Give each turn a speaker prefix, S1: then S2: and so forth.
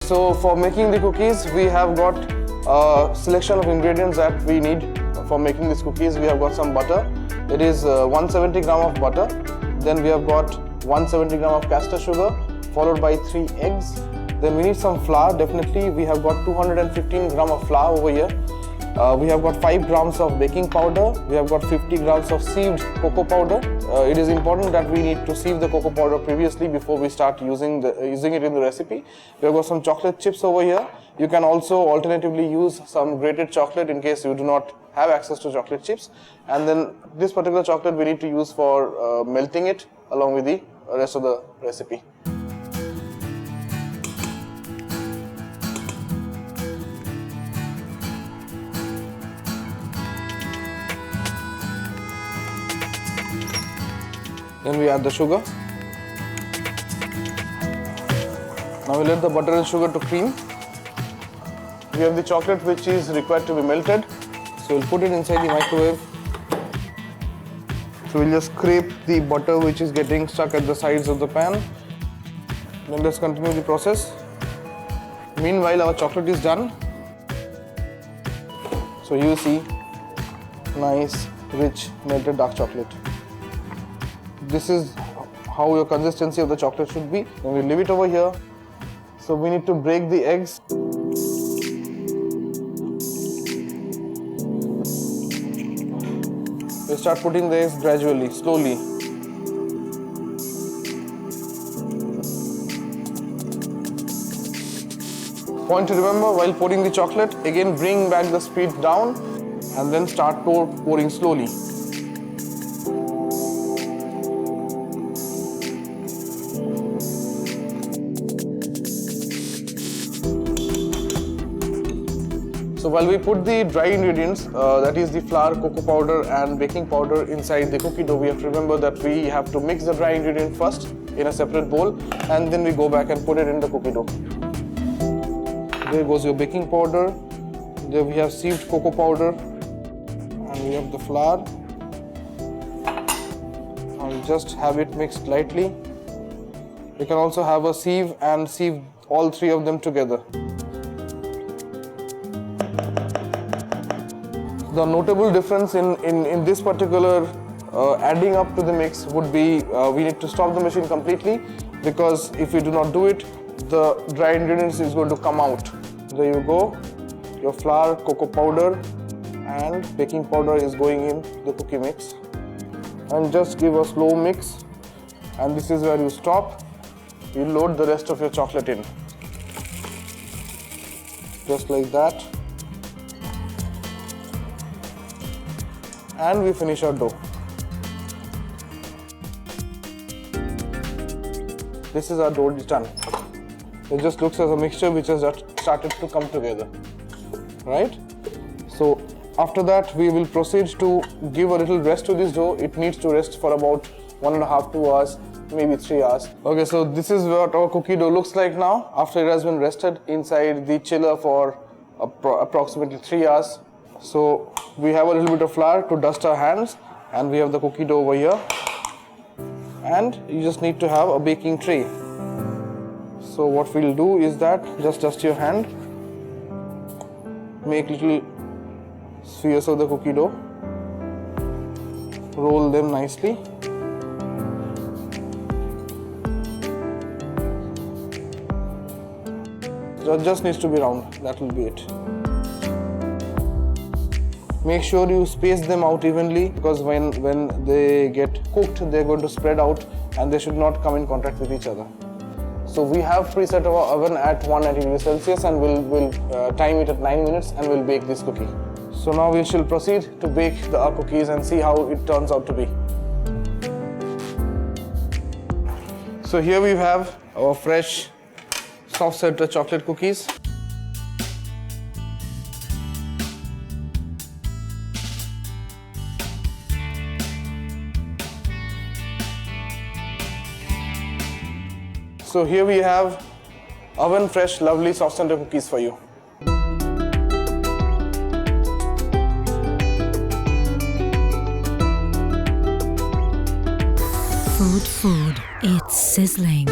S1: So for making the cookies, we have got a selection of ingredients that we need for making these cookies. We have got some butter. It is 170 gram of butter. Then we have got 170 gram of castor sugar, followed by 3 eggs. Then we need some flour. Definitely, we have got 215 gram of flour over here. We have got 5 grams of baking powder. We have got 50 grams of sieved cocoa powder. It is important that we need to sieve the cocoa powder previously before we start using it in the recipe. We have got some chocolate chips over here. You can also alternatively use some grated chocolate in case you do not have access to chocolate chips. And then this particular chocolate we need to use for melting it along with the rest of the recipe. Then we add the sugar. Now we let the butter and sugar to cream. We have the chocolate which is required to be melted. So we'll put it inside the microwave. So we'll just scrape the butter which is getting stuck at the sides of the pan. Then let's continue the process. Meanwhile, our chocolate is done. So you see nice, rich, melted dark chocolate. This is how your consistency of the chocolate should be. Then we leave it over here. So we need to break the eggs. We start putting the eggs gradually, slowly. Point to remember while pouring the chocolate, again bring back the speed down and then start pouring slowly. So while we put the dry ingredients, that is the flour, cocoa powder and baking powder inside the cookie dough, we have to remember that we have to mix the dry ingredient first in a separate bowl and then we go back and put it in the cookie dough. There goes your baking powder. There we have sieved cocoa powder and we have the flour. I'll just have it mixed lightly. You can also have a sieve and sieve all 3 of them together. The notable difference in this particular adding up to the mix would be we need to stop the machine completely, because if we do not do it, the dry ingredients is going to come out. There you go. Your flour, cocoa powder and baking powder is going in the cookie mix. And just give a slow mix, and this is where you stop. You load the rest of your chocolate in. Just like that. And we finish our dough. This is our dough done. It just looks as a mixture which has started to come together, right? So after that we will proceed to give a little rest to this dough. It needs to rest for about 1.5 to 2 hours, maybe 3 hours. Okay, so this is what our cookie dough looks like now after it has been rested inside the chiller for approximately 3 hours. So we have a little bit of flour to dust our hands, and we have the cookie dough over here, and you just need to have a baking tray. So what we'll do is that just dust your hand, make little spheres of the cookie dough, roll them nicely. It just needs to be round, that will be it. Make sure you space them out evenly, because when they get cooked, they're going to spread out and they should not come in contact with each other. So we have preset our oven at 190 degrees Celsius, and we'll time it at 9 minutes and we'll bake this cookie. So now we shall proceed to bake our cookies and see how it turns out to be. So here we have our fresh soft center chocolate cookies. So here we have oven fresh, lovely soft center cookies for you.
S2: FoodFood, it's sizzling.